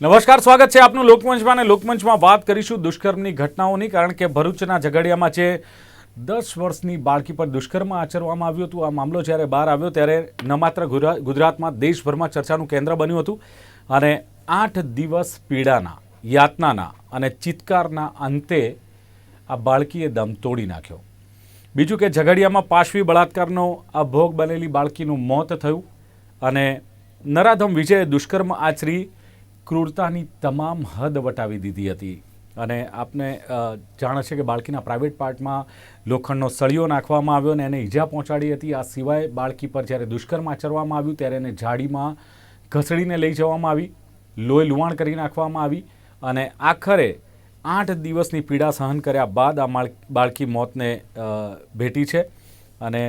નમસ્કાર, સ્વાગત છે આપનું લોકમંચમાં. અને લોકમંચમાં વાત કરીશું દુષ્કર્મની ઘટનાઓની, કારણ કે ભરૂચના ઝઘડિયામાં જે 10 વર્ષની બાળકી પર દુષ્કર્મ આચરવામાં આવ્યું હતું, આ મામલો જ્યારે બહાર આવ્યો ત્યારે ન માત્ર ગુજરાતમાં, દેશભરમાં ચર્ચાનું કેન્દ્ર બન્યું હતું. અને 8 દિવસ પીડાના, યાતનાના અને ચિત્કારના અંતે આ બાળકીએ દમ તોડી નાખ્યો. બીજું કે ઝઘડિયામાં પાશવી બળાત્કારનો આ ભોગ બનેલી બાળકીનું મોત થયું અને નરાધમ વિજયે દુષ્કર્મ આચરી ક્રૂરતાની તમામ હદ વટાવી દીધી હતી. અને આપને જાણે છે કે બાળકીના પ્રાઇવેટ પાર્ટમાં લોખંડનો સળિયો નાખવામાં આવ્યો અને એને ઈજા પહોંચાડી હતી. આ સિવાય બાળકી પર જ્યારે દુષ્કર્મ આચરવામાં આવ્યું ત્યારે એને ઝાડીમાં ઘસડીને લઈ જવામાં આવી, લોહી લુહાણ કરી નાખવામાં આવી અને આખરે 8 દિવસની પીડા સહન કર્યા બાદ આ બાળકી મોતને ભેટી છે. અને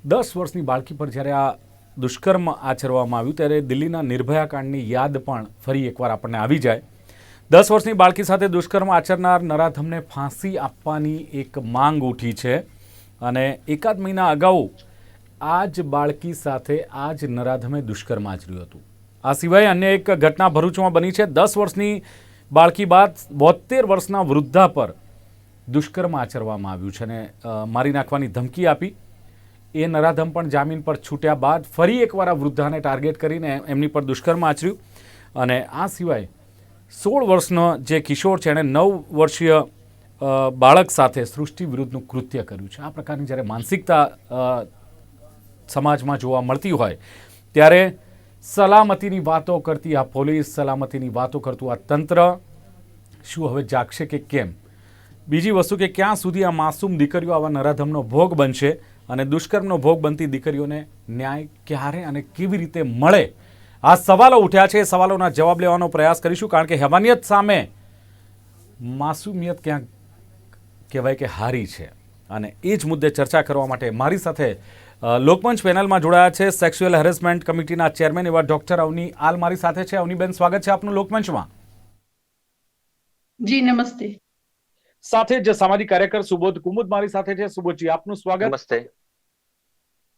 10 વર્ષની બાળકી પર જ્યારે આ દુષ્કર્મ આચરવામાં આવ્યું ત્યારે દિલ્હીના નિર્ભયા કાંડની યાદ પણ ફરી એકવાર આપણને આવી જાય. 10 વર્ષની બાળકી સાથે દુષ્કર્મ આચરનાર નરાધમને ફાંસી આપવાની એક માંગ ઉઠી છે. અને એકાદ મહિના અગાઉ આ જ બાળકી સાથે આ જ નરાધમે દુષ્કર્મ આચર્યું હતું. આ સિવાય અન્ય એક ઘટના ભરૂચમાં બની છે. 10 વર્ષની બાળકી બાદ 72 વર્ષના વૃદ્ધા પર દુષ્કર્મ આચરવામાં આવ્યું છે અને મારી નાખવાની ધમકી આપી. એ નરાધમ પણ જામીન પર છૂટ્યા બાદ ફરી એકવાર આ વૃદ્ધાને ટાર્ગેટ કરીને એમની પર દુષ્કર્મ આચર્યું. અને આ સિવાય 16 વર્ષનો જે કિશોર છે એણે 9 વર્ષીય બાળક સાથે સૃષ્ટિ વિરુદ્ધનું કૃત્ય કર્યું છે. આ પ્રકારની જ્યારે માનસિકતા સમાજમાં જોવા મળતી હોય ત્યારે સલામતીની વાતો કરતી આ પોલીસ, સલામતીની વાતો કરતું આ તંત્ર શું હવે જાગશે કે કેમ? બીજી વસ્તુ કે ક્યાં સુધી આ માસૂમ દીકરીઓ આવા નરાધમનો ભોગ બનશે અને દુષ્કર્મનો ભોગ બનતી દીકરીઓને ન્યાય ક્યારે અને કેવી રીતે મળે? આ સવાલો ઉઠ્યા છે. એ સવાલોના જવાબ લેવાનો પ્રયાસ કરીશું, કારણ કે હેવાનિયત સામે માસૂમિયત ક્યાંક કહેવાય કે હારી છે. અને એ જ મુદ્દે ચર્ચા કરવા માટે મારી સાથે લોકમંચ પેનલમાં જોડાયા છે સેક્સ્યુઅલ હેરેસમેન્ટ કમિટીના ચેરમેન એવા ડોક્ટર અવની આલ મારી સાથે છે. અવનીબેન, સ્વાગત છે આપનું લોકમંચમાં. જી નમસ્તે. સાથે જ સામાજિક કાર્યકર સુબોધ કુમુદ મારી સાથે છે. સુબોધજી, આપનું સ્વાગત. નમસ્તે.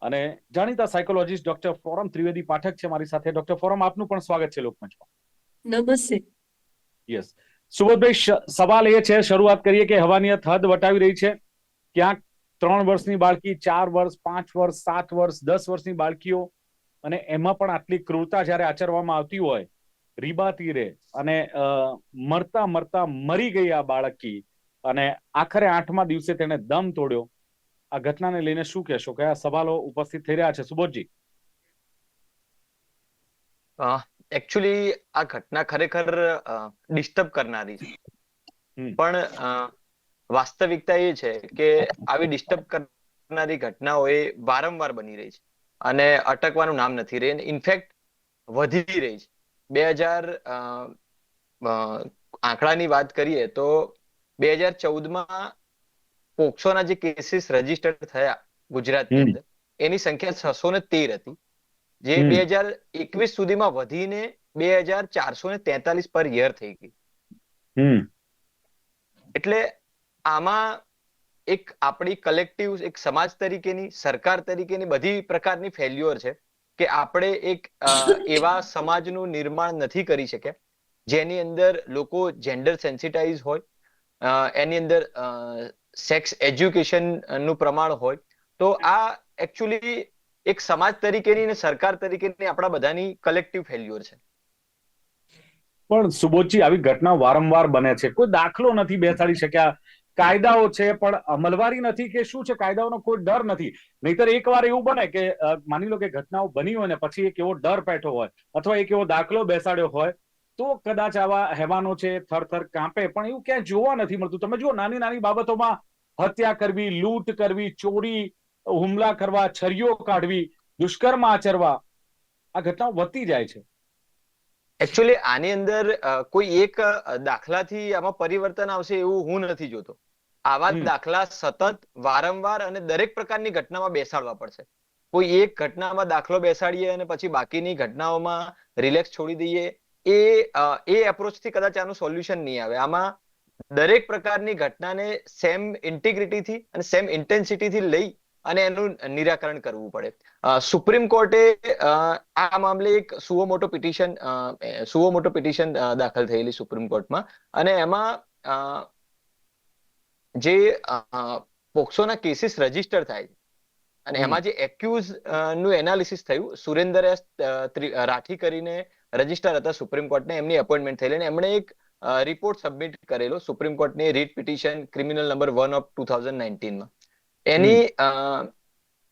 અને જાણીતા psychologist doctor forum Trivedi Pathak છે મારી સાથે. ડોક્ટર ફોરમ, આપનું પણ સ્વાગત છે લોકમંચમાં. નમસ્તે. યસ સુબોધભાઈ, સવાલ એ છે, શરૂઆત કરીએ કે હવાનિયત હદ વટાવી રહી છે. ક્યાંક 3 વર્ષની બાળકી, 4 વર્ષ, 5 વર્ષ, 7 વર્ષ, 10 વર્ષની બાળકીઓ, અને એમાં પણ આટલી ક્રૂરતા જ્યારે આચરવામાં આવતી હોય, રીબા તીરે, અને મરતા મરતા મરી ગઈ આ બાળકી, અને આખરે 8મા દિવસે તેને દમ તોડ્યો. આ ઘટનાને લઈને શું કહેશો? કયા સવાલો ઉપસ્થિત થઈ રહ્યા છે સુબોધજી? એકચ્યુઅલી આ ઘટના ખરેખર ડિસ્ટર્બ કરનારી છે. પણ વાસ્તવિકતા એ છે કે આવી ડિસ્ટર્બ કરનારી ઘટનાઓ એ વારંવાર બની રહી છે અને અટકવાનું નામ નથી રહી. ઇનફેક્ટ વધી રહી છે. 2000 આંકડાની વાત કરીએ તો 2014માં પોક્સોના જે કેસીસ રજીસ્ટર થયા ગુજરાતની અંદર, એની સંખ્યા 613 હતી, જે 2021 સુધીમાં વધીને 2443 પર યર થઈ ગઈ. એટલે આમાં એક આપણી કલેક્ટિવ, એક સમાજ તરીકેની, સરકાર તરીકેની બધી પ્રકારની ફેલ્યુઅર છે કે આપણે એક એવા સમાજનું નિર્માણ નથી કરી શક્યા જેની અંદર લોકો જેન્ડર સેન્સિટાઇઝ હોય, એની અંદર સેક્સ એજ્યુકેશન નું પ્રમાણ હોય. તો આ એકચ્યુઅલી એક સમાજ તરીકેની અને સરકાર તરીકેની આપણા બધાની કલેક્ટિવ ફેલ્યુઅર છે. પણ સુબોધજી, આવી ઘટના વારંવાર બને છે. કોઈ દાખલો નથી બેસાડી શક્યા. કાયદાઓ છે પણ અમલવારી નથી, કે શું છે? કાયદાઓનો કોઈ ડર નથી. નહીતર એકવાર એવું બને કે માની લો કે ઘટનાઓ બની હોય ને પછી એક એવો ડર પેઠો હોય અથવા એક એવો દાખલો બેસાડ્યો હોય તો કદાચ આવા હેવાનો છે થરથર કાંપે. પણ એવું ક્યાંય જોવા નથી મળતું. તમે જુઓ, નાની નાની બાબતોમાં હત્યા કરવી, લૂંટ કરવી, ચોરી, હુમલા કરવા, છરીઓ કાઢવી, દુષ્કર્મ આચરવા, આ ઘટનાઓ વધતી જાય છે. એકચ્યુઅલી આની અંદર કોઈ એક દાખલાથી આમાં પરિવર્તન આવશે એવું હું નથી જોતો. આવા દાખલા સતત, વારંવાર અને દરેક પ્રકારની ઘટનામાં બેસાડવા પડશે. કોઈ એક ઘટનામાં દાખલો બેસાડીએ અને પછી બાકીની ઘટનાઓમાં રિલેક્સ છોડી દઈએ, એ એપ્રોચથી કદાચ આનું સોલ્યુશન નહીં આવે. આમાં દરેક પ્રકારની ઘટનાને સેમ ઇન્ટિગ્રિટીથી અને સેમ ઇન્ટેન્સિટીથી લઈ અને એનું નિરાકરણ કરવું પડે. સુપ્રીમ કોર્ટે આ મામલે એક સુઓ મોટો પિટિશન દાખલ થયેલી સુપ્રીમ કોર્ટમાં, અને એમાં જે પોક્સોના કેસીસ રજીસ્ટર થાય છે અને એમાં જે એક્યુઝ નું એનાલિસિસ થયું, સુરેન્દર એસ રાઠી કરીને રજીસ્ટર હતા સુપ્રીમ કોર્ટને, એમની અપોઇન્ટમેન્ટ થયેલી અને એમણે એક રિપોર્ટ સબમિટ કરેલો સુપ્રીમ કોર્ટની રીટ પિટિશન ક્રિમિનલ નંબર 1 ઓફ 2019 માં. એની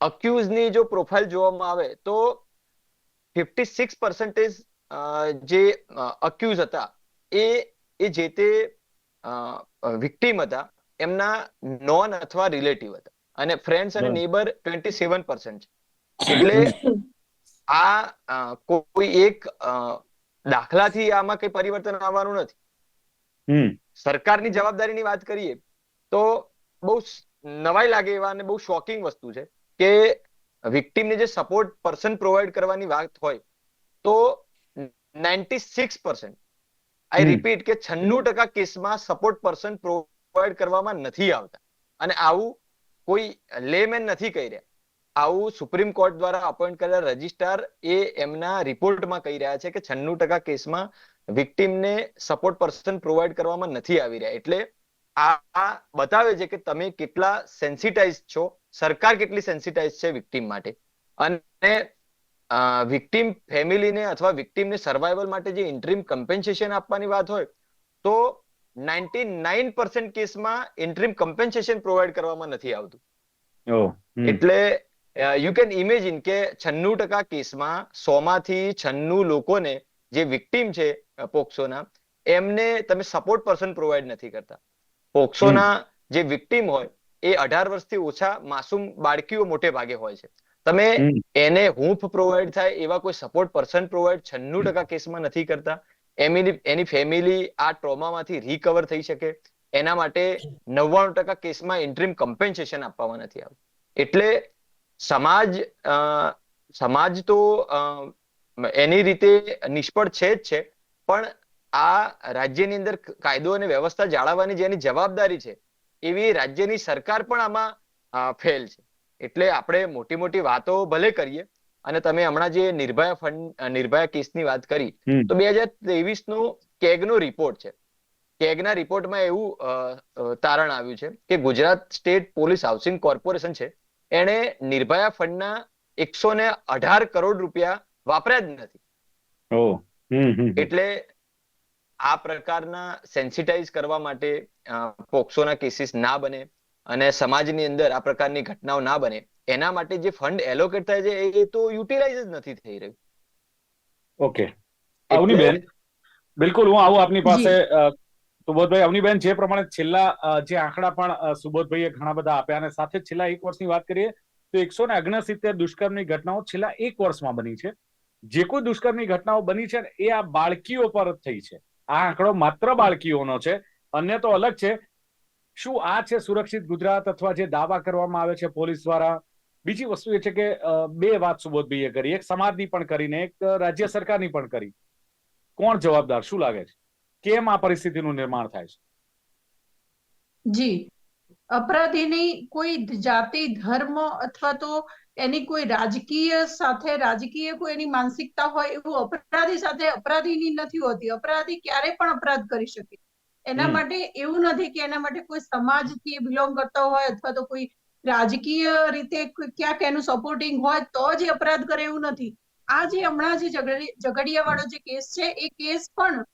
અક્યુઝની જો પ્રોફાઇલ જોવામાં આવે તો 56% જે અક્યુઝ હતા એ જે તે વિક્ટીમ હતા એમના નોન અથવા રિલેટિવ હતા, અને ફ્રેન્ડ્સ અને નેબર 27% છે. એટલે આ કોઈ એક દાખલાથી આમાં કઈ પરિવર્તન આવવાનું નથી. સરકારની જવાબદારીની વાત કરીએ તો બહુ નવાઈ લાગે એવા અને બહુ શોકિંગ વસ્તુ છે કે વિક્ટીમને જે સપોર્ટ પર્સન પ્રોવાઈડ કરવાની વાત હોય તો 96%, આઈ રિપીટ, કે 96% કેસમાં સપોર્ટ પર્સન પ્રોવાઈડ કરવામાં નથી આવતા. અને આવું કોઈ લેમેન નથી કહી રહ્યા, આવું સુપ્રીમ કોર્ટ દ્વારા અપોઇન્ટ કરેલા રજિસ્ટ્રાર એ એમના રિપોર્ટમાં કહી રહ્યા છે કે 96% કેસમાં વિક્ટીમને સપોર્ટ પર્સન પ્રોવાઈડ કરવામાં નથી આવી રહ્યા. એટલે આ બતાવે છે કે તમે કેટલા સેન્સિટાઇઝ છો, સરકાર કેટલી સેન્સિટાઇઝ છે વિક્ટીમ માટે. અને વિક્ટીમ ફેમિલીને અથવા વિક્ટીમને સર્વાઈવલ માટે જે ઇન્ટરીમ કમ્પેન્સેશન આપવાની વાત હોય તો 99% કેસમાં ઇન્ટરીમ કમ્પેન્સેશન પ્રોવાઈડ કરવામાં નથી આવતું. એટલે યુ કેન ઇમેજિન કે 96% કેસમાં 100 માંથી 96 લોકોને જે વિક્ટીમ છે પોક્સોના, એમને તમે સપોર્ટ પર્સન પ્રોવાઈડ નથી કરતા. પોક્સોના જે વિક્ટીમ હોય એ 18 વર્ષથી ઓછા માસૂમ બાળકીઓ મોટે ભાગે હોય છે. તમે એને હૂંફ પ્રોવાઈડ થાય એવા કોઈ સપોર્ટ પર્સન પ્રોવાઈડ 96% કેસમાં નથી કરતા. એની ફેમિલી આ ટ્રોમામાંથી રિકવર થઈ શકે એના માટે 99% કેસમાં ઇન્ટરીમ કમ્પેન્સેશન આપવામાં નથી આવતું. એટલે સમાજ તો એની રીતે નિષ્ફળ છે જ છે, પણ આ રાજ્યની અંદર કાયદો અને વ્યવસ્થા જાળવવાની જેની જવાબદારી છે એવી રાજ્યની સરકાર પણ આમાં ફેલ છે. એટલે આપણે મોટી મોટી વાતો ભલે કરીએ, અને તમે હમણાં જે નિર્ભયા કેસની વાત કરી તો 2023 નો કેગનો રિપોર્ટ છે. કેગના રિપોર્ટમાં એવું તારણ આવ્યું છે કે Gujarat state police housing corporation છે એણે નિર્ભયા ફંડના 118 કરોડ રૂપિયા વાપર્યા જ નથી. એટલે આ પ્રકારના સેન્સિટાઇઝ કરવા માટે પોક્સોના કેસીસ ના બને અને સમાજની અંદર આ પ્રકારની ઘટનાઓ ના બને એના માટે જે ફંડ એલોકેટ થાય છે એ તો યુટિલાઇઝ જ નથી થઈ રહ્યું. ઓકે, અવનીબેન, બિલકુલ હું આવું આપની પાસે. સુબોધભાઈ, અવનીબેન, જે પ્રમાણે છેલ્લા જે આંકડા પણ સુબોધભાઈએ ઘણા બધા આપ્યા અને સાથે છેલ્લા 1 વર્ષની વાત કરીએ તો 169 દુષ્કર્મની ઘટનાઓ છેલ્લા 1 વર્ષમાં બની છે. જે કોઈ દુષ્કર્મની ઘટનાઓ બની છે એ આ બાળકીઓ પર થઈ છે. આ આંકડો માત્ર બાળકીઓનો છે, અન્ય તો અલગ છે. શું આ છે સુરક્ષિત ગુજરાત અથવા જે દાવા કરવામાં આવે છે પોલીસ દ્વારા? બીજી વસ્તુ એ છે કે 2 વાત સુબોધભાઈએ કરી, એક સમાજની પણ કરીને એક રાજ્ય સરકારની પણ કરી. કોણ જવાબદાર, શું લાગે છે? કેમ આ પરિસ્થિતિનું નિર્માણ થાય છે? જી, અપરાધીની કોઈ જાતિ, ધર્મ અથવા તો એની કોઈ રાજકીય કોઈ એની માનસિકતા હોય એવું અપરાધી સાથે અપરાધીની નથી હોતી. અપરાધી ક્યારે પણ અપરાધ કરી શકે. એના માટે એવું નથી કે એના માટે કોઈ સમાજથી બિલોંગ કરતો હોય અથવા તો કોઈ રાજકીય રીતે ક્યાંક એનું સપોર્ટિંગ હોય તો જ અપરાધ કરે એવું નથી. આ જે હમણાં જે ઝઘડિયા વાળો જે કેસ છે એ કેસ પણ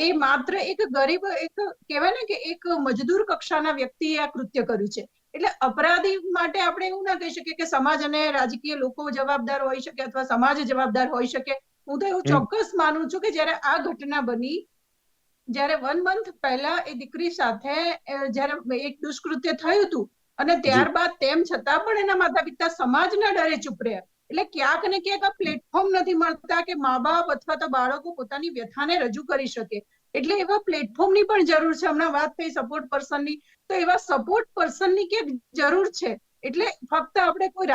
એ માત્ર એક ગરીબ, એક કહેવાય ને કે એક મજદૂર કક્ષાના વ્યક્તિએ આ કૃત્ય કર્યું છે. એટલે અપરાધી માટે આપણે એવું ના કહી શકીએ કે સમાજ અને રાજકીય લોકો જવાબદાર હોઈ શકે અથવા સમાજ જવાબદાર હોઈ શકે. હું તો એવું ચોક્કસ માનું છું કે જયારે આ ઘટના બની, જયારે 1 month પહેલા એ દીકરી સાથે જયારે એક દુષ્કૃત્ય થયું હતું અને ત્યારબાદ તેમ છતાં પણ એના માતા પિતા સમાજના ડરે ચૂપ રહ્યા. એટલે ક્યાંક ને ક્યાંક આ પ્લેટફોર્મ નથી મળતા કે મા બાપ અથવા તો બાળકો પોતાની વ્યથાને રજૂ કરી શકે. એટલે એવા પ્લેટફોર્મની પણ જરૂર છે. હમણાં વાત થઈ સપોર્ટ પર્સનની, તો એવા સપોર્ટ પર્સનની ક્યાંક જરૂર છે. એટલે ફક્ત આપણે કોઈ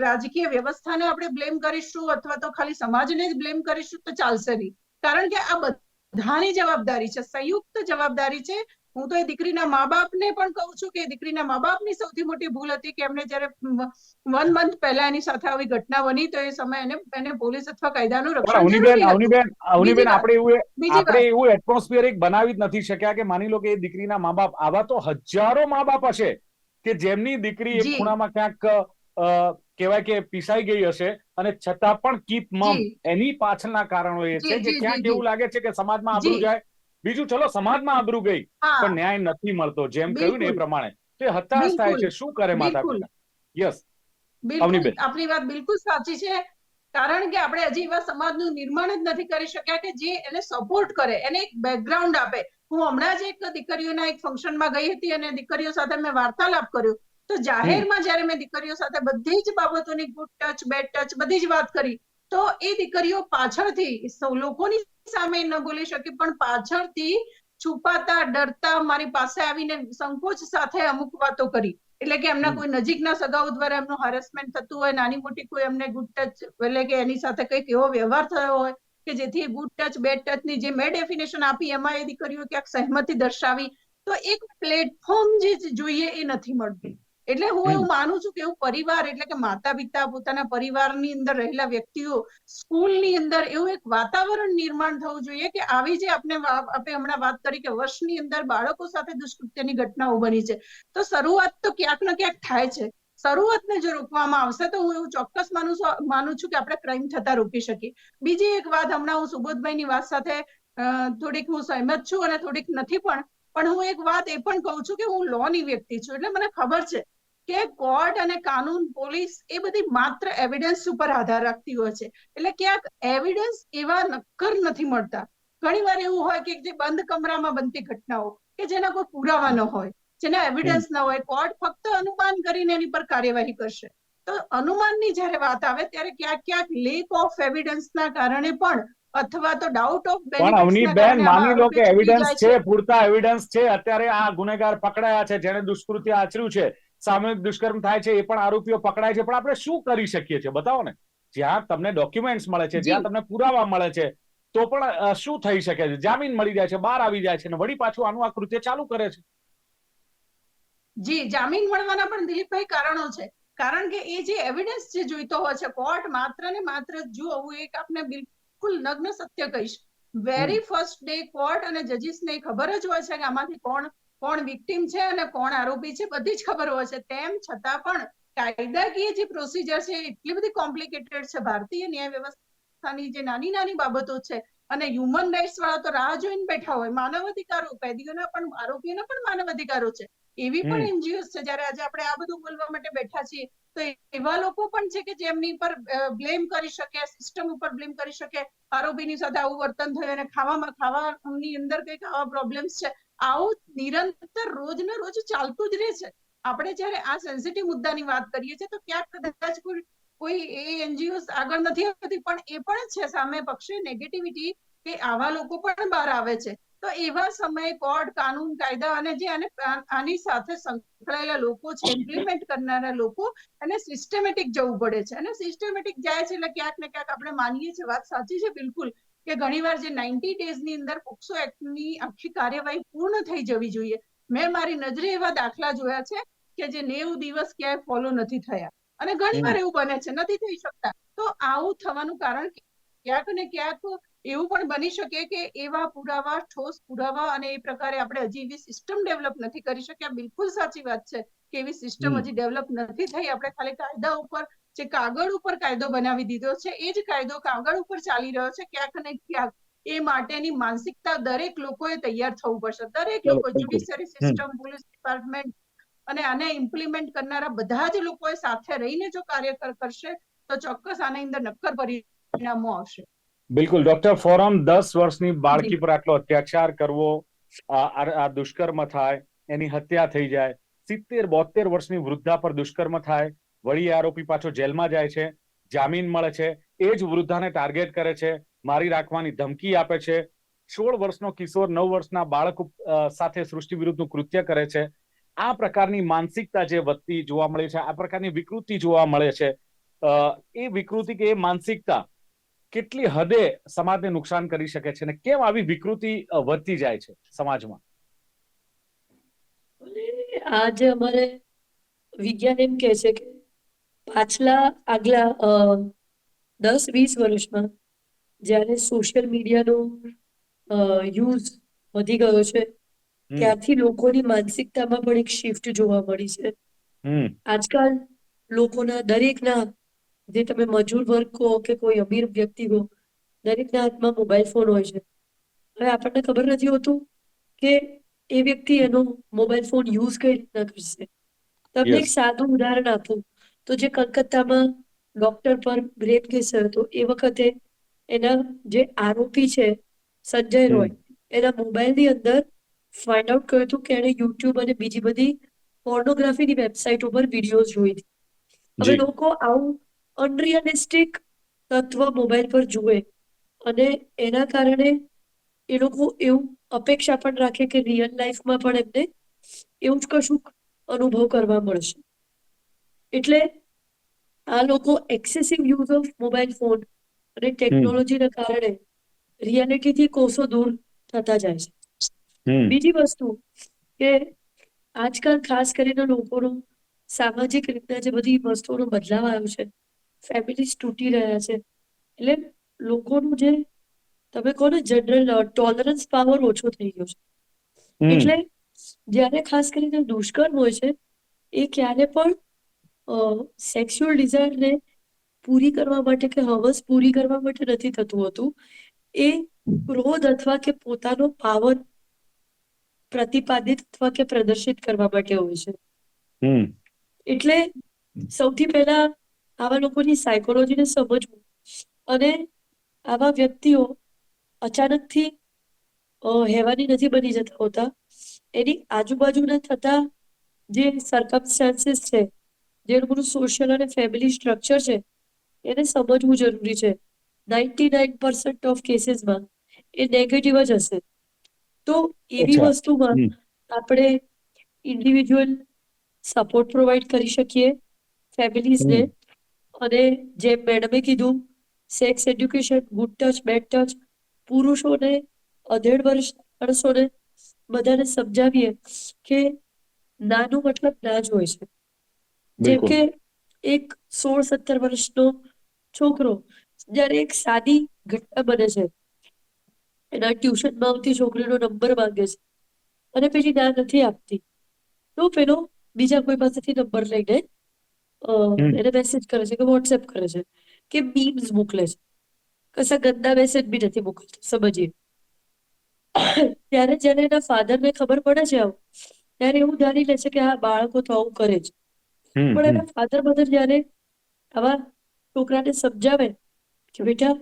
રાજકીય વ્યવસ્થાને આપણે બ્લેમ કરીશું અથવા તો ખાલી સમાજને જ બ્લેમ કરીશું તો ચાલશે નહીં. કારણ કે આ બધાની જવાબદારી છે, સંયુક્ત જવાબદારી છે હું તો એ દીકરીના મા બાપને પણ કહું છું કે દીકરીના મા બાપની સૌથી મોટી ભૂલ હતી કે એમને જ્યારે 1 મંથ પહેલા એની સાથે આવી ઘટના બની તો એ સમયે એને પોલીસ અથવા કાયદાનું પણ રક્ષણ જરૂરી હતું. અવનીબેન બીજી વાત બીજી આપણે વાત એવું એટમોસ્ફિયર એક બનાવી જ નથી શક્યા કે માની લો કે એ દીકરીના મા બાપ, આવા તો હજારો મા બાપ હશે કે જેમની દીકરી એક જી ખૂણામાં ક્યાંક કહેવાય કે પીસાઈ ગઈ હશે અને છતાં પણ કીપ મમ. જી એની પાછળના કારણો એ છે જી કે જી ક્યાંક જી એવું લાગે છે કે સમાજમાં આબરૂ જી જાય. બીજું ચલો સમાજમાં આબરૂ ગઈ હા પણ ન્યાય નથી મળતો, જેમ કહ્યું ને એ બિલકુલ પ્રમાણે તો એ હતાશ થાય બિલકુલ છે. શું કરે માતા બિલકુલ પિતા? યસ, બિલકુલ અવનીબેન. આપની વાત બિલકુલ સાચી છે. કારણ કે આપણે હજી એવા સમાજનું નિર્માણ જ નથી કરી શક્યા કે જે એને સપોર્ટ કરે, એને એક બેકગ્રાઉન્ડ આપે. હું હમણાં જ એક દીકરીઓના એક ફંક્શનમાં ગઈ હતી અને દીકરીઓ સાથે મેં વાર્તાલાપ કર્યો. તો જાહેરમાં જ્યારે મેં દીકરીઓ સાથે બધી જ બાબતોની ગુડ ટચ, બેડ ટચ બધી જ વાત કરી તો એ દીકરીઓ પાછળથી લોકોની સામે ન બોલી શકી પણ પાછળથી છુપાતા ડરતા મારી પાસે આવીને સંકોચ સાથે અમુક વાતો કરી. એટલે કે એમના કોઈ નજીકના સગાઓ દ્વારા એમનું હારેસમેન્ટ થતું હોય, નાની મોટી કોઈ એમને ગુડ ટચ એટલે કે એની સાથે કંઈક એવો વ્યવહાર થયો હોય કે જેથી ગુડ ટચ બેડ ટચ ની જે મેં ડેફિનેશન આપી એમાં એ દીકરીઓ ક્યાંક સહેમતી દર્શાવી તો એક પ્લેટફોર્મ જે જોઈએ એ નથી મળતું. એટલે હું એવું માનું છું કે એવું પરિવાર એટલે કે માતા પિતા પોતાના પરિવારની અંદર રહેલા વ્યક્તિઓ, સ્કૂલની અંદર એવું એક વાતાવરણ નિર્માણ થવું જોઈએ કે આવી જે આપણે હમણાં વાત કરી કે વર્ષની અંદર બાળકો સાથે દુષ્કૃત્યની ઘટનાઓ બની છે તો શરૂઆત તો ક્યાંક ને ક્યાંક થાય છે. શરૂઆતને જો રોકવામાં આવશે તો હું એવું ચોક્કસ માનું છું કે આપણે ક્રાઇમ થતા રોકી શકીએ. બીજી એક વાત, હમણાં હું સુબોધભાઈની વાત સાથે થોડીક હું સહેમત છું અને થોડીક નથી પણ હું એક વાત એ પણ કહું છું કે હું લોની વ્યક્તિ છું એટલે મને ખબર છે કે કોર્ટ અને કાનૂન, પોલીસ એ બધી માત્ર એવિડન્સ ઉપર આધાર રાખતી હોય છે. એટલે ક્યાંક એવિડન્સ એવા નક્કર નથી મળતા. ઘણી વાર એવું હોય કે જે બંધ કમરામાં બનતી ઘટનાઓ કે જેના કોઈ પુરાવા ન હોય, જેના એવિડન્સ ન હોય, કોર્ટ ફક્ત અનુમાન કરીને એની પર કાર્યવાહી કરશે. તો અનુમાનની જ્યારે વાત આવે ત્યારે ક્યાંક ક્યાંક લેક ઓફ એવિડન્સના કારણે પણ અથવા તો ડાઉટ ઓફ પણ બેનિફિટ્સના અવનીબેન કારણે આવા માની લો કે આરોપીઓ છૂટી એવિડન્સ જાય છે, છે. પૂરતા એવિડન્સ છે, અત્યારે આ ગુનેગાર પકડાયા છે, જેને દુષ્કૃત્ય આચર્યું છે, સામૂહિક દુષ્કર્મ થાય છે, એ પણ આરોપીઓ પકડાય છે, પણ આપણે શું કરી શકીએ છીએ બતાવો ને. જ્યાં તમને ડોક્યુમેન્ટ્સ મળે છે, જી જ્યાં તમને પુરાવા મળે છે તો પણ શું થઈ શકે છે? જામીન મળી જાય છે, બહાર આવી જાય છે અને વળી પાછું આનું આ કૃત્ય ચાલુ કરે છે. જી, જામીન મળવાના પણ દિલીપભાઈ કારણો છે. કારણ કે એ જે એવિડન્સ જે જોઈતો હોય છે કોર્ટ માત્ર ને માત્ર, જો હું એક આપને બિલકુલ નગ્ન સત્ય કહીશ, વેરી ફર્સ્ટ ડે કોર્ટ અને જજીસને ખબર જ હોય છે કે આમાંથી કોણ વિક્ટિમ છે અને કોણ આરોપી છે, બધી જ ખબર હોય છે. તેમ છતાં પણ કાયદાકીય જે પ્રોસિજર છે એટલી બધી કોમ્પ્લિકેટેડ છે. ભારતીય ન્યાય વ્યવસ્થાની જે નાની નાની બાબતો છે અને હ્યુમન રાઇટ્સ વાળા તો રાહ જોઈને બેઠા હોય. માનવ અધિકારો, કેદીઓના પણ, આરોપીઓના પણ માનવ અધિકારો છે. એવી પણ એનજીઓ છે. જ્યારે આજે આપણે આ બધું બોલવા માટે બેઠા છીએ તો એવા લોકો પણ છે કે જેમની પર બ્લેમ કરી શકે, સિસ્ટમ ઉપર બ્લેમ કરી શકે, આરોપીની સાથે આવું વર્તન થયું અને ખાવાની અંદર કંઈક આવા પ્રોબ્લેમ્સ છે. આવું નિરંતર રોજને રોજ ચાલતું જ રહે છે. આપણે જ્યારે આ સેન્સિટિવ મુદ્દાની વાત કરીએ છીએ તો ક્યાંક કદાચ કોઈ એ એનજીઓ આગળ નથી આવતી પણ એ પણ છે સામે પક્ષે નેગેટિવિટી કે આવા લોકો પણ બહાર આવે છે. તો એવા સમયે કોર્ટ, કાનૂન, કાયદા અને જે આની સાથે સંકળાયેલા લોકો છે, ઇમ્પ્લિમેન્ટ કરનારા લોકો, અને સિસ્ટમેટિક જવું પડે છે. અને સિસ્ટમેટિક જાય છે એટલે ક્યાંક ને ક્યાંક આપણે માનીએ છીએ, વાત સાચી છે બિલકુલ, કે ઘણીવાર જે 90 ડેઝની અંદર પોક્સો એક્ટની આખી કાર્યવાહી પૂર્ણ થઈ જવી જોઈએ. મેં મારી નજરે એવા દાખલા જોયા છે કે જે 90 દિવસ ક્યાંય ફોલો નથી થયા અને ઘણીવાર એવું બને છે, નથી થઈ શકતા. તો આવું થવાનું કારણ ક્યાંક ને ક્યાંક એવું પણ બની શકે કે એવા પુરાવા, ઠોસ પુરાવા અને એ પ્રકારે આપણે હજી એવી સિસ્ટમ ડેવલપ નથી કરી શક્યા. બિલકુલ સાચી વાત છે કે એવી સિસ્ટમ હજી ડેવલપ નથી થઈ. આપણે ખાલી કાયદા ઉપર, જે કાગળ ઉપર કાયદો બનાવી દીધો છે એ જ કાયદો કાગળ ઉપર ચાલી રહ્યો છે. ક્યાંક ને ક્યાંક એ માટેની માનસિકતા દરેક લોકોએ તૈયાર થવું પડશે. દરેક લોકો, જ્યુડિશિયરી સિસ્ટમ, પોલીસ ડિપાર્ટમેન્ટ અને આને ઇમ્પ્લિમેન્ટ કરનારા બધા જ લોકોએ સાથે રહીને જો કાર્ય કરશે તો ચોક્કસ આની અંદર નક્કર પરિણામો આવશે. બિલકુલ ડોક્ટર, ફોરમ 10 વર્ષની બાળકી પર આટલો અત્યાચાર કરવો, આ દુષ્કર્મ થાય, એની હત્યા થઈ જાય, 70-72 વર્ષની વૃદ્ધા પર દુષ્કર્મ થાય, વળી આરોપી પાછો જેલમાં જાય છે, જામીન મળે છે, એ જ વૃદ્ધાને ટાર્ગેટ કરે છે, મારી રાખવાની ધમકી આપે છે, 16 વર્ષનો કિશોર 9 વર્ષના બાળક સાથે સૃષ્ટિ વિરુદ્ધનું કૃત્ય કરે છે. આ પ્રકારની માનસિકતા જે વધતી જોવા મળે છે, આ પ્રકારની વિકૃતિ જોવા મળે છે, એ વિકૃતિ કે એ માનસિકતા કેટલી હદે સમાજને નુકસાન કરી શકે છે અને કેમ આવી વિકૃતિ વધતી જાય છે સમાજમાં? આજે અમારે વિજ્ઞાન એમ કહે છે કે આગલા 10-20 વર્ષમાં જ્યારે સોશિયલ મીડિયાનો યુઝ વધી ગયો છે ત્યારથી લોકોની માનસિકતામાં પણ એક શિફ્ટ જોવા મળી છે. આજકાલ લોકોના દરેકના, જે તમે મજૂર વર્ગ કહો કે કોઈ અમીર વ્યક્તિ કહો, દરેકના હાથમાં મોબાઈલ ફોન હોય છે. હવે આપણને ખબર નથી હોતું કે એ વ્યક્તિ એનો મોબાઈલ ફોન યુઝ કઈ રીતના કરશે. તમને એક યસ સાદું ઉદાહરણ આપું તો જે કલકત્તામાં ડોક્ટર પર રેપ કેસ હતો એ વખતે એના જે આરોપી છે સંજય રોય, એના મોબાઈલની અંદર ફાઇન્ડ આઉટ કર્યું હતું કે એણે યુટ્યુબ અને બીજી બધી પોર્નોગ્રાફીની વેબસાઇટ ઉપર વિડીયો જોઈ હતી. હવે જી લોકો આવું અનરિયલિસ્ટિક તત્વ મોબાઈલ પર જુએ અને એના કારણે એ લોકો એવું અપેક્ષા પણ રાખે કે રિયલ લાઈફમાં પણ એમને એવું જ કશું અનુભવ કરવા મળશે. એટલે આ લોકો excessive use of mobile phone અને ટેકનોલોજીના કારણે રિયાલિટીથી કોસો દૂર થતા જાય છે. બીજી વસ્તુ કે આજકાલ ખાસ કરીને લોકોનું સામાજિક રીતના જે બધી વસ્તુઓનો બદલાવ આવ્યો છે, ફેમિલીઝ તૂટી રહ્યા છે, એટલે લોકોનું જે તમે કહો ને જનરલ ટોલરન્સ પાવર ઓછો થઈ ગયો છે. એટલે જ્યારે ખાસ કરીને દુષ્કર્મ હોય છે એ ક્યારે પણ સેક્સ્યુઅલ ડિઝાયરને પૂરી કરવા માટે કે હવસ પૂરી કરવા માટે નથી થતું હોતું. એ ક્રોધ અથવા કે પોતાનો પાવર પ્રતિપાદિત અથવા કે પ્રદર્શિત કરવા માટે હોય છે. એટલે સૌથી પહેલા આવા લોકોની સાયકોલોજીને સમજવું અને આવા વ્યક્તિઓ અચાનકથી હેવાની નથી બની જતા હોતા. એની આજુબાજુના થતા જે સર્કમસ્ટાન્સીસ છે, જે લોકોનું સોશિયલ અને ફેમિલી સ્ટ્રક્ચર છે, એને સમજવું જરૂરી છે. 99% ઓફ કેસીસમાં એ નેગેટિવ જ હશે. તો એવી અચ્છા વસ્તુમાં આપણે ઇન્ડિવિજ્યુઅલ સપોર્ટ પ્રોવાઈડ કરી શકીએ ફેમિલીઝને. અને જેમ મેડમે કીધું, sex education, good touch, bad touch, પુરુષોને, અધેડ વર્ષ માણસોને બધાને સમજાવીએ કે નાનું મતલબ ના જ હોય છે. જેમ બિલકુલ કે એક 16-17 વર્ષનો છોકરો જયારે એક સાદી ઘટના બને છે, એના ટ્યુશનમાં આવતી છોકરીનો નંબર માંગે છે અને પેલી ના નથી આપતી, તો પેલો બીજા કોઈ પાસેથી નંબર લઈને એને મેસેજ કરે છે કે વોટ્સએપ કરે છે કે મીમ્સ મોકલે છે. કશા ગંદા મેસેજ બી નથી મોકલતો, સમજીએ. ત્યારે જયારે એના ફાધરને ખબર પડે છે આવું, ત્યારે એવું ધારી લે છે કે આ બાળકો તો આવું કરે છે. પણ એના ફાધર મધર જયારે આવા છોકરાને સમજાવે કે બેટા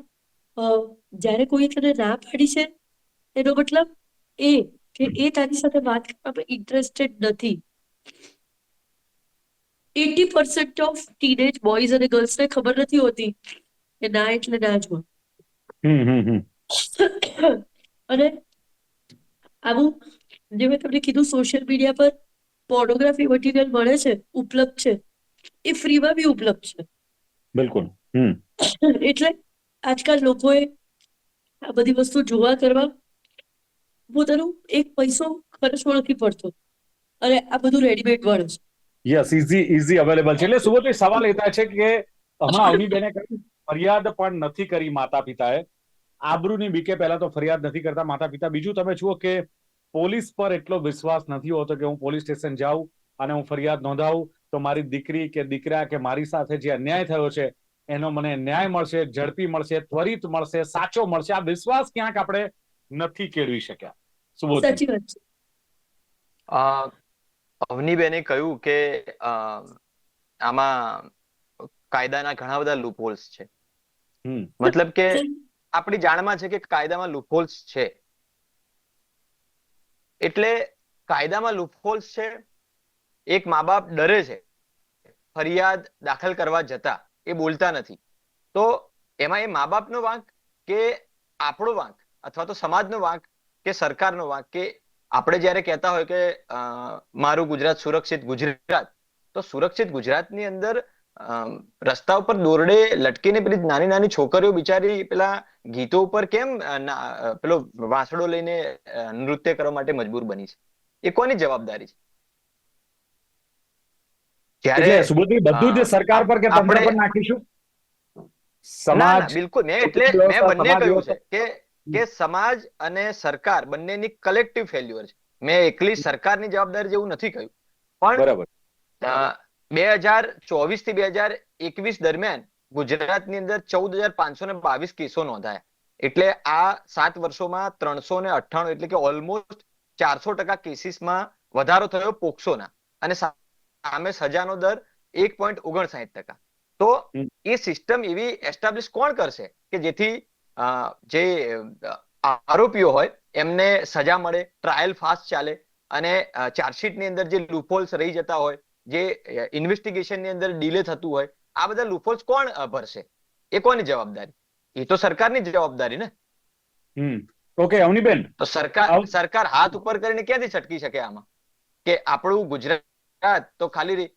જયારે કોઈ તને ના પાડી છે એનો મતલબ એ કે એ તારી સાથે વાત કરવામાં ઇન્ટરેસ્ટેડ નથી. 80% ઓફ ટીનેજ બોયઝ અને ગર્લ્સને ખબર નથી હોતી કે ના એટલે ના જ હોય. અને આવું જે મેં તમને કીધું, સોશિયલ મીડિયા પર પોર્નોગ્રાફી મટીરિયલ મળે છે, ઉપલબ્ધ છે, એ ફ્રીમાં બી ઉપલબ્ધ છે. બિલકુલ એટલે આજકાલ લોકોએ આ બધી વસ્તુ જોવા કરવા પોતાનું એક પૈસો ખર્ચવો નથી પડતો અને આ બધું રેડીમેડ મળે છે. યસ, ઇઝી અવેલેબલ છે. એટલે સુબોધભાઈ, સવાલ એ થાય છે કે હમણાં અવનીબેને કહ્યું ફરિયાદ પણ નથી કરી માતા પિતાએ. આબરૂની બીકે પહેલા તો ફરિયાદ નથી કરતા માતા પિતા. બીજું તમે જુઓ કે પોલીસ પર એટલો વિશ્વાસ નથી હોતો કે હું પોલીસ સ્ટેશન જાઉં અને હું ફરિયાદ નોંધાવું તો મારી દીકરી કે દીકરા કે મારી સાથે જે અન્યાય થયો છે એનો મને ન્યાય મળશે, ઝડપી મળશે, ત્વરિત મળશે, સાચો મળશે. આ વિશ્વાસ ક્યાંક આપણે નથી કેળવી શક્યા. સુબોધજી. સાચી વાત છે. અવનીબેને કહ્યું કે આમાં કાયદાના ઘણા બધા લૂપહોલ્સ છે. મતલબ કે આપણી જાણમાં છે કે કાયદામાં લૂપહોલ્સ છે. એટલે કાયદામાં લૂપહોલ્સ છે. એક મા બાપ ડરે છે ફરિયાદ દાખલ કરવા જતા, એ બોલતા નથી. તો એમાં એ મા બાપનો વાંક કે આપણો વાંક અથવા તો સમાજનો વાંક કે સરકારનો વાંક? કે આપણે જયારે કહેતા હોય કે મારું ગુજરાત સુરક્ષિત ગુજરાત, તો સુરક્ષિત ગુજરાતની અંદર રસ્તા ઉપર દોરડે લટકીને પેલી નાની નાની છોકરીઓ બિચારી પેલા ગીતો ઉપર કેમ પેલો વાંસળો લઈને નૃત્ય કરવા માટે મજબૂર બની છે? એ કોની જવાબદારી છે? જ્યારે એટલે સુબોધભાઈ બધું જ સરકાર પર કે તંત્ર આપણે પર નાખીશું? ના સમાજ, બિલકુલ મેં કુટુંબ બંને વ્યવસ્થા, સમાજ કહ્યું છે વ્યવસ્થા. કે સમાજ અને સરકાર બંનેની કલેક્ટિવ ફેલ્યુઅર છે. મેં એકલી સરકારની જવાબદારી જેવું નથી કહ્યું. પણ બરાબર. 2024 થી 2021 દરમિયાન ગુજરાતની અંદર 14,522 કેસો નોંધાયા. એટલે આ 7 વર્ષોમાં 398 એટલે કે ઓલમોસ્ટ 400% કેસીસમાં વધારો થયો પોક્સોના, અને સામે સજાનો દર 1.59%. તો એ સિસ્ટમ એવી એસ્ટાબ્લિશ કોણ કરશે કે જેથી જે આરોપીઓ હોય એમને સજા મળે, ટ્રાયલ ફાસ્ટ ચાલે, અને ચાર્જશીટની અંદર જે લૂપહોલ્સ રહી જતા હોય, જે ઇન્વેસ્ટિગેશનની અંદર ડિલે થતું હોય, આ બધા લૂપહોલ્સ કોણ ભરશે? એ કોની જવાબદારી? એ તો સરકારની જવાબદારી ને. ઓકે અવનીબેન, તો સરકાર હાથ ઉપર કરીને ક્યાંથી છટકી શકે આમાં? કે આપણું ગુજરાત તો ખાલી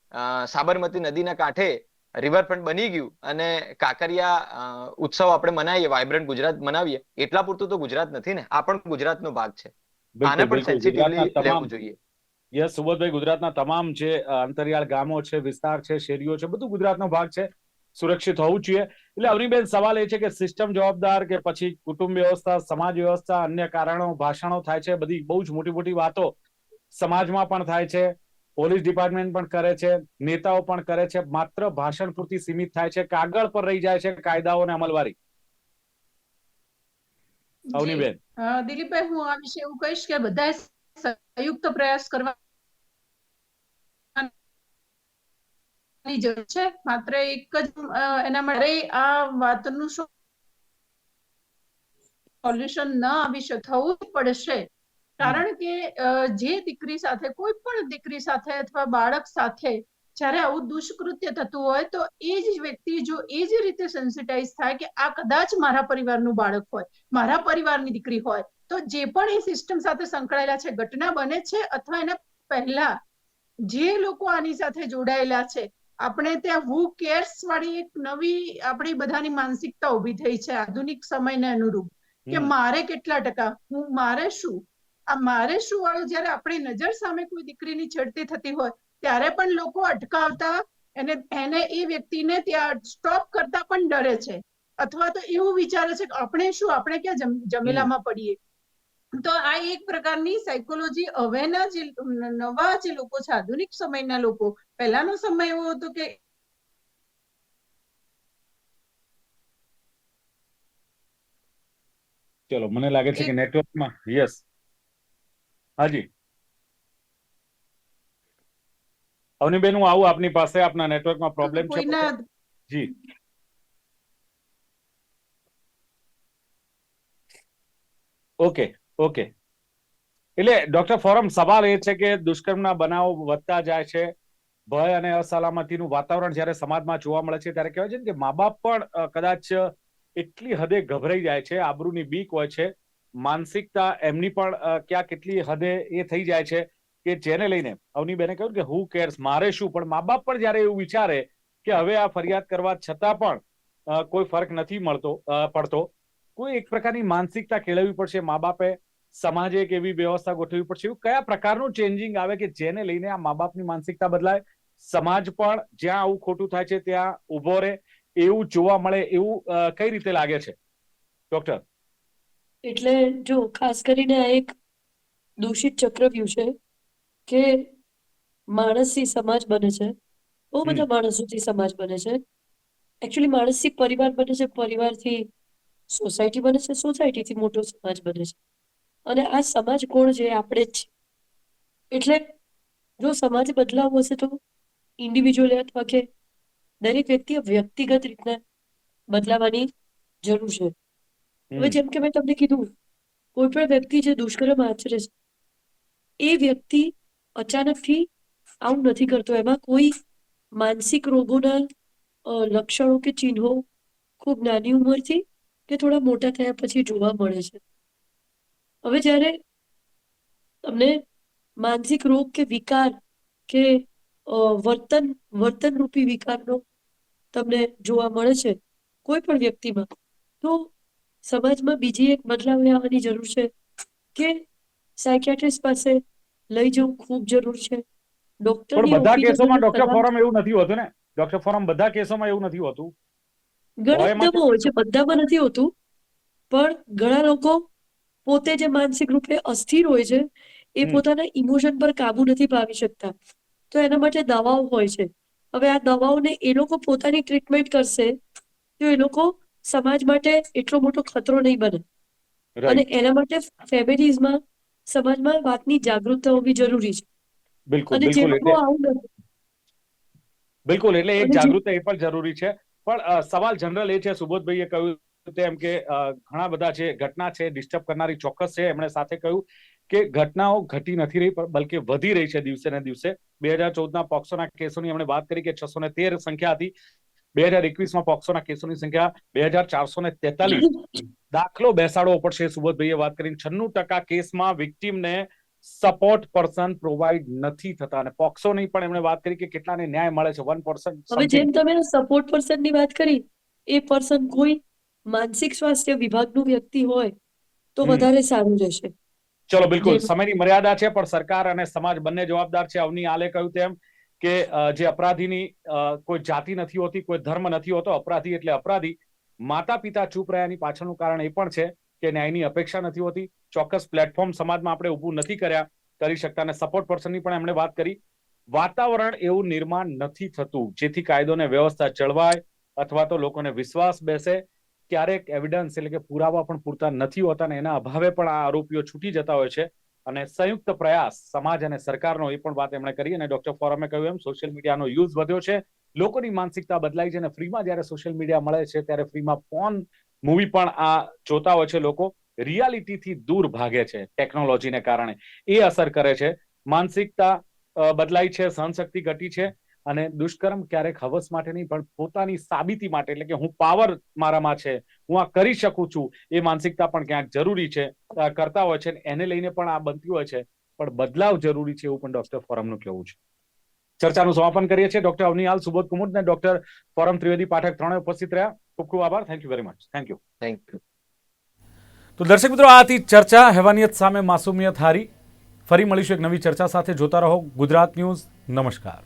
સાબરમતી નદીના કાંઠે રિવરફ્રન્ટ બની ગયું અને કાંકરિયા ઉત્સવ આપણે મનાવીએ, વાઇબ્રન્ટ ગુજરાત મનાવીએ, એટલા પૂરતું તો ગુજરાત નથી ને. આ પણ ગુજરાતનો ભાગ છે. આને પણ સેન્સિટિવલી લેવું જોઈએ. યસ સુબોધભાઈ, ગુજરાતના તમામ જે અંતરિયાળ ગામો છે, વિસ્તાર છે, શેરીઓ છે, બધું ગુજરાતનો ભાગ છે, સુરક્ષિત હોવું જોઈએ. એટલે અવનીબેન, સવાલ એ છે કે સિસ્ટમ જવાબદાર કે પછી કુટુંબ વ્યવસ્થા, સમાજ વ્યવસ્થા, અન્ય કારણો, ભાષણો થાય છે, બધી બહુ જ મોટી મોટી વાતો સમાજમાં પણ થાય છે, પોલીસ ડિપાર્ટમેન્ટ પણ કરે છે, નેતાઓ પણ કરે છે, માત્ર ભાષણ પૂરતી સીમિત થાય છે, કાગળ પર રહી જાય છે કાયદાઓ અને અમલવારી. અવનીબેન. દિલીપભાઈ, હું આ વિશે એવું કહીશ કે બધાએ સંયુક્ત પ્રયાસ કરવા જરૂર છે. માત્ર એક જ એના માટે આ વાતનું સોલ્યુશન ન આવી થવું પડશે. કારણ કે જે દીકરી સાથે, કોઈ પણ દીકરી સાથે અથવા બાળક સાથે જ્યારે આવું દુષ્કૃત્ય થતું હોય, તો એ જ વ્યક્તિ જો એ જ રીતે સેન્સિટાઇઝ થાય કે આ કદાચ મારા પરિવારનું બાળક હોય, મારા પરિવારની દીકરી હોય, તો જે પણ એ સિસ્ટમ સાથે સંકળાયેલા છે, ઘટના બને છે અથવા એના પહેલા જે લોકો આની સાથે જોડાયેલા છે, આપણે ત્યાં હુ કેર્સ વાળી એક નવી આપણી બધાની માનસિકતા ઉભી થઈ છે આધુનિક સમયને અનુરૂપ, કે મારે કેટલા ટકા, હું મારે શું, આ મારે શું વાળું જયારે આપણી નજર સામે કોઈ દીકરીની છેડતી થતી હોય, ત્યારે પણ લોકો અટકાવતા એને એ વ્યક્તિને ત્યાં સ્ટોપ કરતા પણ ડરે છે, અથવા તો એવું વિચારે છે કે આપણે શું, આપણે ક્યાં જમેલામાં પડીએ. તો આ એક પ્રકારની સાયકોલોજી હવેના જે નવા જે લોકો છે, આધુનિક સમયના લોકો, પહેલાનો સમય એવો હતો કે ચલો, મને લાગે છે કે નેટવર્કમાં, યસ, હાજી અવનીબેન, હું આવું આપની પાસે, આપના નેટવર્કમાં પ્રોબ્લેમ છે જી. Okay okay. એટલે ડોક્ટર ફોરમ, સવાલ એ છે કે દુષ્કર્મના બનાવો વધતા જાય છે, ભય અને અસલામતીનું વાતાવરણ જ્યારે સમાજમાં જોવા મળે છે, ત્યારે કહેવાય છે ને કે મા બાપ પણ કદાચ એટલી હદે ગભરાઈ જાય છે, આબરૂની બીક હોય છે, માનસિકતા એમની પણ ક્યાં કેટલી હદે એ થઈ જાય છે કે જેને લઈને અવનીબેને કહ્યું કે હુ કેર્સ, મારે શું. પણ મા બાપ પણ જયારે એવું વિચારે કે હવે આ ફરિયાદ કરવા છતાં પણ કોઈ ફરક નથી પડતો, કોઈ એક પ્રકારની માનસિકતા કેળવવી પડશે મા બાપે, સમાજે એક એવી વ્યવસ્થા ગોઠવવી પડશે. એવું કયા પ્રકારનું ચેન્જિંગ આવે કે જેને લઈને આ મા બાપની માનસિકતા બદલાય, સમાજ પણ જ્યાં આવું ખોટું થાય છે ત્યાં ઉભો રહે, એવું જોવા મળે, એવું કઈ રીતે લાગે છે ડોક્ટર? એટલે જો ખાસ કરીને આ એક દૂષિત ચક્રવ્યૂહ છે કે માણસથી સમાજ બને છે, બહુ બધા માણસોથી સમાજ બને છે. એકચ્યુઅલી માણસથી પરિવાર બને છે, પરિવારથી સોસાયટી બને છે, સોસાયટીથી મોટો સમાજ બને છે, અને આ સમાજ કોણ છે? આપણે જ. એટલે જો સમાજ બદલાવો હશે તો ઇન્ડિવિજ્યુઅલ અથવા કે દરેક વ્યક્તિએ વ્યક્તિગત રીતના બદલાવાની જરૂર છે. હવે જેમ કે મેં તમને કીધું, કોઈ પણ વ્યક્તિ જે દુષ્કર્મ આચરે છે, એ વ્યક્તિ અચાનકથી આવું નથી કરતો. એમાં કોઈ માનસિક રોગોના લક્ષણો કે ચિહ્નો ખૂબ નાની ઉંમરથી કે થોડા મોટા થયા પછી જોવા મળે છે. હવે જ્યારે તમને માનસિક રોગ કે વિકાર કે વર્તનરૂપી વિકારનો તમને જોવા મળે છે કોઈ પણ વ્યક્તિમાં, તો સમાજમાં બીજી એક બદલાવ આવવાની જરૂર છે કે સાયકિયાટ્રિસ્ટ પાસે લઈ જવું ખૂબ જરૂર છે, ડોક્ટરની બધા ઓપીડી કેસોમાં ડોક્ટર કરવા ફોરમ એવું નથી હોતું ને, ડોક્ટર ફોરમ બધા કેસોમાં એવું નથી હોતું. ઘણા હોય એમાં બધામાં હોય છે, બધામાં નથી હોતું, પણ ઘણા લોકો પોતે જે માનસિક રૂપે અસ્થિર હોય છે એ પોતાના ઇમોશન પર કાબુ નથી પામી શકતા, તો એના માટે દવાઓ હોય છે. હવે આ દવાઓને એ લોકો પોતાની ટ્રીટમેન્ટ કરશે તો એ લોકો સમાજ માટે એટલો મોટો ખતરો નહીં બને. અને રાઈટ, એના માટે ફેમિલીઝમાં, સમાજમાં વાતની જાગૃતતા હોવી જરૂરી છે. બિલકુલ અને જે બિલકુલ. લોકો એટલે આવું નથી, બિલકુલ, એટલે એક અને જે જાગૃતતા એ પણ જરૂરી છે. પણ સવાલ જનરલ એ છે, સુબોધભાઈએ કહ્યું તેમ કે ઘણા બધા જે ઘટના છે ડિસ્ટર્બ કરનારી ચોક્કસ છે. એમણે સાથે કહ્યું કે ઘટનાઓ ઘટી નથી રહી, બલકે વધી રહી છે દિવસે ને દિવસે. 2014ના પોક્સોના કેસોની એમણે વાત કરી કે 613 સંખ્યા હતી. 2021માં પોક્સોના કેસોની સંખ્યા 2443. દાખલો બેસાડવો પડશે, સુબોધભાઈએ વાત કરી. 96% કેસમાં વિક્ટીમને સપોર્ટ પર્સન પ્રોવાઈડ નથી થતા. અને પોક્સોની પણ એમણે વાત કરી કે કેટલાને ન્યાય મળે છે. 1% હવે સમથિંગ. જેમ તમે સપોર્ટ પર્સનની વાત કરી, એ પર્સન કોઈ માનસિક સ્વાસ્થ્ય વિભાગનું વ્યક્તિ હોય તો વધારે સારું રહેશે. ચલો, બિલકુલ જેમ સમયની મર્યાદા છે, પણ સરકાર અને સમાજ બંને જવાબદાર છે. અવની આલે કહ્યું તેમ કે જે અપરાધીની કોઈ જાતિ નથી હોતી, કોઈ ધર્મ નથી હોતો. અપરાધી એટલે અપરાધી. માતા પિતા ચૂપ રહ્યાની પાછળનું કારણ એ પણ છે કે ન્યાયની અપેક્ષા નથી હોતી. ચોક્કસ પ્લેટફોર્મ સમાજમાં આપણે ઊભું નથી કરી શકતા. અને સપોર્ટ પર્સનની પણ એમણે વાત કરી. વાતાવરણ એવું નિર્માણ નથી થતું જેથી કાયદો ને વ્યવસ્થા જળવાય અથવા તો લોકોને વિશ્વાસ બેસે. ક્યારેક એવિડન્સ એટલે કે પુરાવા પણ પૂરતા નથી હોતા, ને એના અભાવે પણ આ આરોપીઓ છૂટી જતા હોય છે. અને સંયુક્ત પ્રયાસ સમાજ અને સરકારનો એ પણ વાત એમણે કરી. અને ડોક્ટર ફોરમે કહ્યું એમ સોશિયલ મીડિયાનો યુઝ વધ્યો છે, લોકોની માનસિકતા બદલાઈ છે, અને ફ્રીમાં જયારે સોશિયલ મીડિયા મળે છે ત્યારે ફ્રીમાં પોર્ન મૂવી પણ આ જોતા હોય છે. લોકો રિયાલિટીથી દૂર ભાગે છે ટેકનોલોજીને કારણે. એ અસર કરે છે. માનસિકતા બદલાઈ છે, સહનશક્તિ ઘટી છે. અને દુષ્કર્મ ક્યારેક હવસ માટે નહીં, પણ પોતાની સાબિતી માટે, એટલે કે હું પાવર મારામાં છે, હું આ કરી શકું છું, એ માનસિકતા પણ ક્યાંક જરૂરી છે, કરતા હોય છે. એને લઈને પણ આ બનતી હોય છે, પણ બદલાવ જરૂરી છે એવું પણ ડોક્ટર ફોરમનું કહેવું છે. ચર્ચાનું સમાપન કરીએ છીએ. ડોક્ટર અવનિયાલ, સુબોધ કુમુદ ને ડોક્ટર ફોરમ ત્રિવેદી પાઠક ત્રણેય ઉપસ્થિત રહ્યા. ખૂબ ખૂબ આભાર. Thank you very much. Thank you. Thank you. તો દર્શક મિત્રો, આ હતી ચર્ચા. હેવાનિયત સામે માસુમિયત હારી. ફરી મળીશું એક નવી ચર્ચા સાથે. જોતા રહો ગુજરાત ન્યૂઝ. નમસ્કાર.